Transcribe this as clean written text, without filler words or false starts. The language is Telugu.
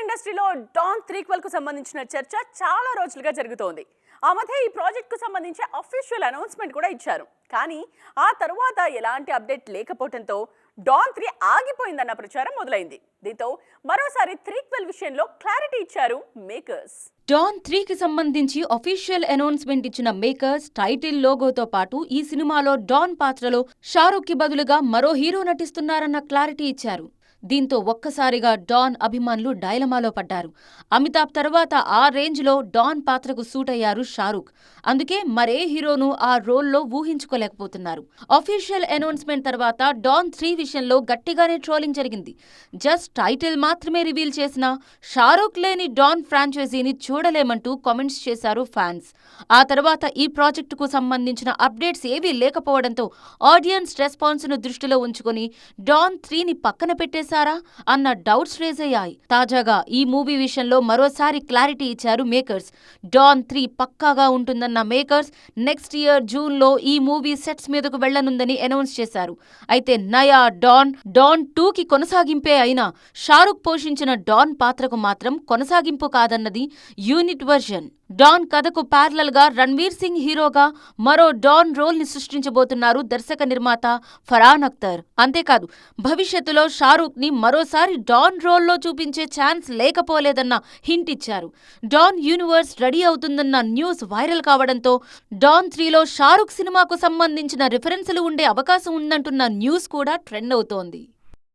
ఇండస్ట్రీలో డాన్ త్రీక్వెల్ కు సంబంధించిన చర్చ చాలా రోజులుగా జరుగుతోంది. ఆ మధ్య ఈ ప్రాజెక్ట్ కు సంబంధించి అఫీషియల్ అనౌన్స్మెంట్ కూడా ఇచ్చారు. కానీ ఆ తరువాత ఎలాంటి అప్డేట్ లేకపోవడంతో డాన్ 3 ఆగిపోయిందన్న ప్రచారం మొదలైంది. దీంతో మరోసారి త్రీక్వెల్ విషయంలో క్లారిటీ ఇచ్చారు మేకర్స్. డాన్ 3కి సంబంధించి అఫీషియల్ అనౌన్స్మెంట్ ఇచ్చిన మేకర్స్ టైటిల్ లోగోతో పాటు ఈ సినిమాలో డాన్ పాత్రలో షారూక్ కి బదులుగా మరో హీరో నటిస్తున్నారన్న క్లారిటీ ఇచ్చారు. దీంతో ఒక్కసారిగా డాన్ అభిమానులు డైలమాలో పడ్డారు. అమితాబ్ తర్వాత ఆ రేంజ్లో డాన్ పాత్రకు సూట్ అయ్యారు షారూక్. అందుకే మరే హీరోను ఆ రోల్లో ఊహించుకోలేకపోతున్నారు. అఫీషియల్ అనౌన్స్మెంట్ తర్వాత డాన్ 3 విషయంలో గట్టిగానే ట్రోలింగ్ జరిగింది. జస్ట్ టైటిల్ మాత్రమే రివీల్ చేసిన షారూక్ లేని డాన్ ఫ్రాంచైజీని చూడలేమంటూ కామెంట్స్ చేశారు ఫ్యాన్స్. ఆ తర్వాత ఈ ప్రాజెక్టుకు సంబంధించిన అప్డేట్స్ ఏవీ లేకపోవడంతో ఆడియన్స్ రెస్పాన్స్ ను దృష్టిలో ఉంచుకొని డాన్ 3ని పక్కన పెట్టేశారు అన్న డౌట్స్ రేజ్ అయ్యాయి. తాజాగా ఈ మూవీ విషయంలో మరోసారి క్లారిటీ ఇచ్చారు మేకర్స్. డాన్ 3 పక్కాగా ఉంటుందన్న మేకర్స్ నెక్స్ట్ ఇయర్ జూన్ లో ఈ మూవీ సెట్స్ మీదకు వెళ్లనుందని అనౌన్స్ చేశారు. అయితే నయా డాన్ 2కి కొనసాగింపే అయినా షారూక్ పోషించిన డాన్ పాత్రకు మాత్రం కొనసాగింపు కాదన్నది యూనిట్ వర్జన్. డాన్ కథకు ప్యారలల్ గా రణ్వీర్ సింగ్ హీరోగా మరో డాన్ రోల్ ని సృష్టించబోతున్నారు దర్శక నిర్మాత ఫర్హాన్ అఖ్తర్. అంతేకాదు భవిష్యత్తులో షారూక్ ని మరోసారి డాన్ రోల్లో చూపించే ఛాన్స్ లేకపోలేదన్న హింట్ ఇచ్చారు. డాన్ యూనివర్స్ రెడీ అవుతుందన్న న్యూస్ వైరల్ కావడంతో డాన్ 3లో షారూక్ సినిమాకు సంబంధించిన రిఫరెన్సులు ఉండే అవకాశం ఉందంటున్న న్యూస్ కూడా ట్రెండ్ అవుతోంది.